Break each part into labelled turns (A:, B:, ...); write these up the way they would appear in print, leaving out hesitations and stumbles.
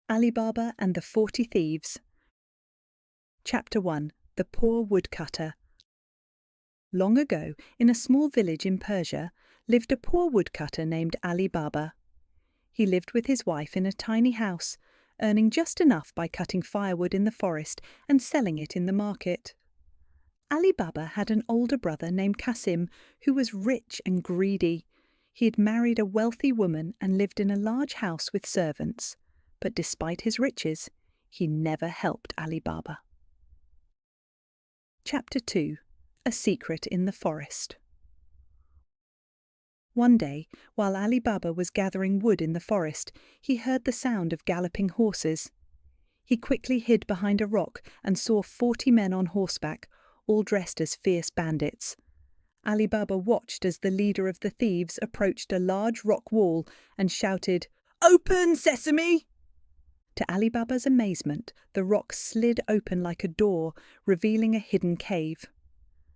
A: Ali Baba and the 40 Thieves. Chapter 1. The Poor Woodcutter. Long ago, in a small village in Persia, lived a poor woodcutter named Ali Baba. He lived with his wife in a tiny house, earning just enough by cutting firewood in the forest and selling it in the market. Ali Baba had an older brother named Qasim, who was rich and greedy. He had married a wealthy woman and lived in a large house with servants. But despite his riches, he never helped Ali Baba. Chapter 2. A Secret in the Forest. One day, while Ali Baba was gathering wood in the forest, he heard the sound of galloping horses. He quickly hid behind a rock and saw 40 men on horseback, all dressed as fierce bandits. Ali Baba watched as the leader of the thieves approached a large rock wall and shouted, "Open, sesame!" To Ali Baba's amazement, the rock slid open like a door, revealing a hidden cave.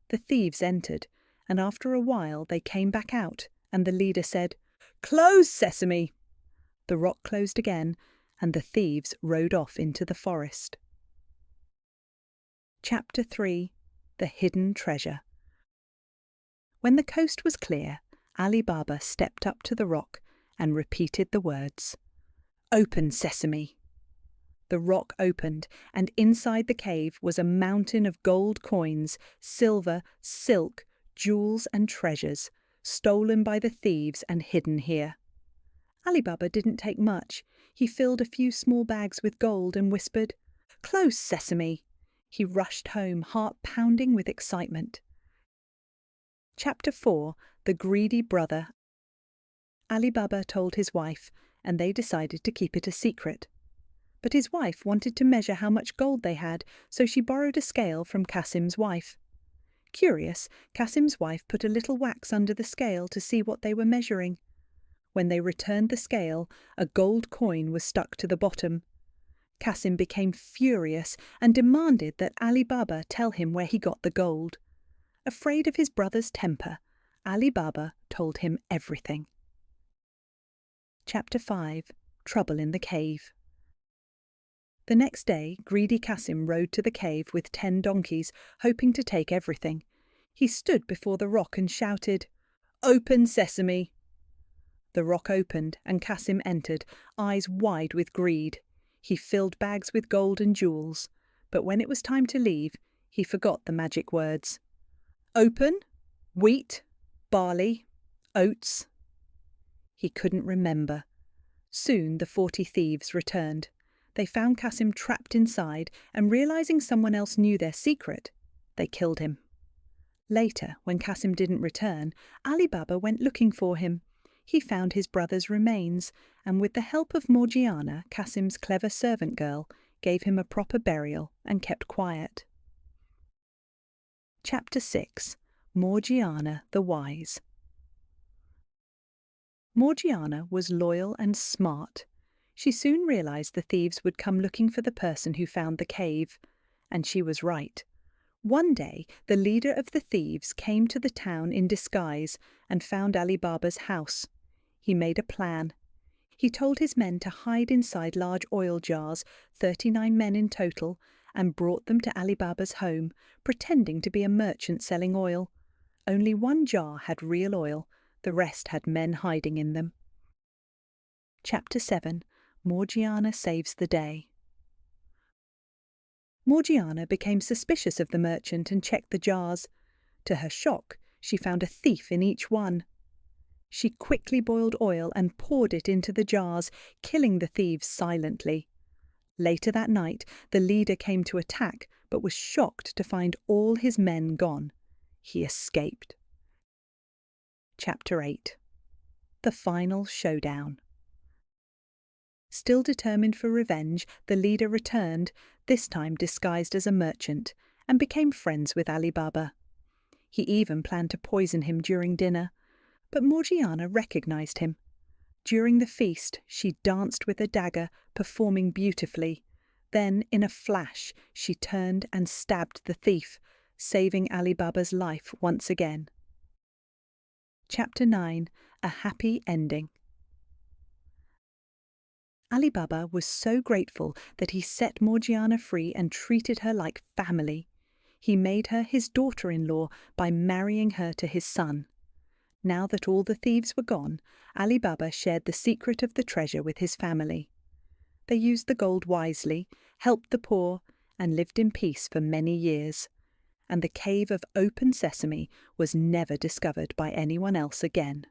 A: The thieves entered, and after a while they came back out, and the leader said, "Close, sesame!" The rock closed again, and the thieves rode off into the forest. Chapter 3. The Hidden Treasure. When the coast was clear, Ali Baba stepped up to the rock and repeated the words, "Open, sesame!" The rock opened, and inside the cave was a mountain of gold coins, silver, silk, jewels and treasures, stolen by the thieves and hidden here. Ali Baba didn't take much. He filled a few small bags with gold and whispered, "Close, sesame!" He rushed home, heart pounding with excitement. Chapter 4. The Greedy Brother. Ali Baba told his wife, and they decided to keep it a secret. But his wife wanted to measure how much gold they had, so she borrowed a scale from Qasim's wife. Curious, Qasim's wife put a little wax under the scale to see what they were measuring. When they returned the scale, a gold coin was stuck to the bottom. Qasim became furious and demanded that Ali Baba tell him where he got the gold. Afraid of his brother's temper, Ali Baba told him everything. Chapter 5. Trouble in the Cave. The next day, greedy Qasim rode to the cave with 10 donkeys, hoping to take everything. He stood before the rock and shouted, "Open, sesame!" The rock opened, and Qasim entered, eyes wide with greed. He filled bags with gold and jewels, but when it was time to leave, he forgot the magic words. "Open? Wheat? Barley? Oats?" He couldn't remember. Soon the 40 thieves returned. They found Qasim trapped inside, and realizing someone else knew their secret, they killed him. Later, when Qasim didn't return, Ali Baba went looking for him. He found his brother's remains, and with the help of Morgiana, Qasim's clever servant girl, gave him a proper burial and kept quiet. Chapter 6. Morgiana the Wise. Morgiana was loyal and smart. She soon realized the thieves would come looking for the person who found the cave, and she was right. One day, the leader of the thieves came to the town in disguise and found Ali Baba's house. He made a plan. He told his men to hide inside large oil jars, 39 men in total, and brought them to Ali Baba's home, pretending to be a merchant selling oil. Only one jar had real oil, the rest had men hiding in them. Chapter 7. Morgiana Saves the Day. Morgiana became suspicious of the merchant and checked the jars. To her shock, she found a thief in each one. She quickly boiled oil and poured it into the jars, killing the thieves silently. Later that night, the leader came to attack, but was shocked to find all his men gone. He escaped. Chapter 8. The Final Showdown. Still determined for revenge, the leader returned, this time disguised as a merchant, and became friends with Ali Baba. He even planned to poison him during dinner, but Morgiana recognized him. During the feast, she danced with a dagger, performing beautifully. Then, in a flash, she turned and stabbed the thief, saving Ali Baba's life once again. Chapter 9. A Happy Ending. Ali Baba was so grateful that he set Morgiana free and treated her like family. He made her his daughter-in-law by marrying her to his son. Now that all the thieves were gone, Ali Baba shared the secret of the treasure with his family. They used the gold wisely, helped the poor, and lived in peace for many years. And the cave of open sesame was never discovered by anyone else again.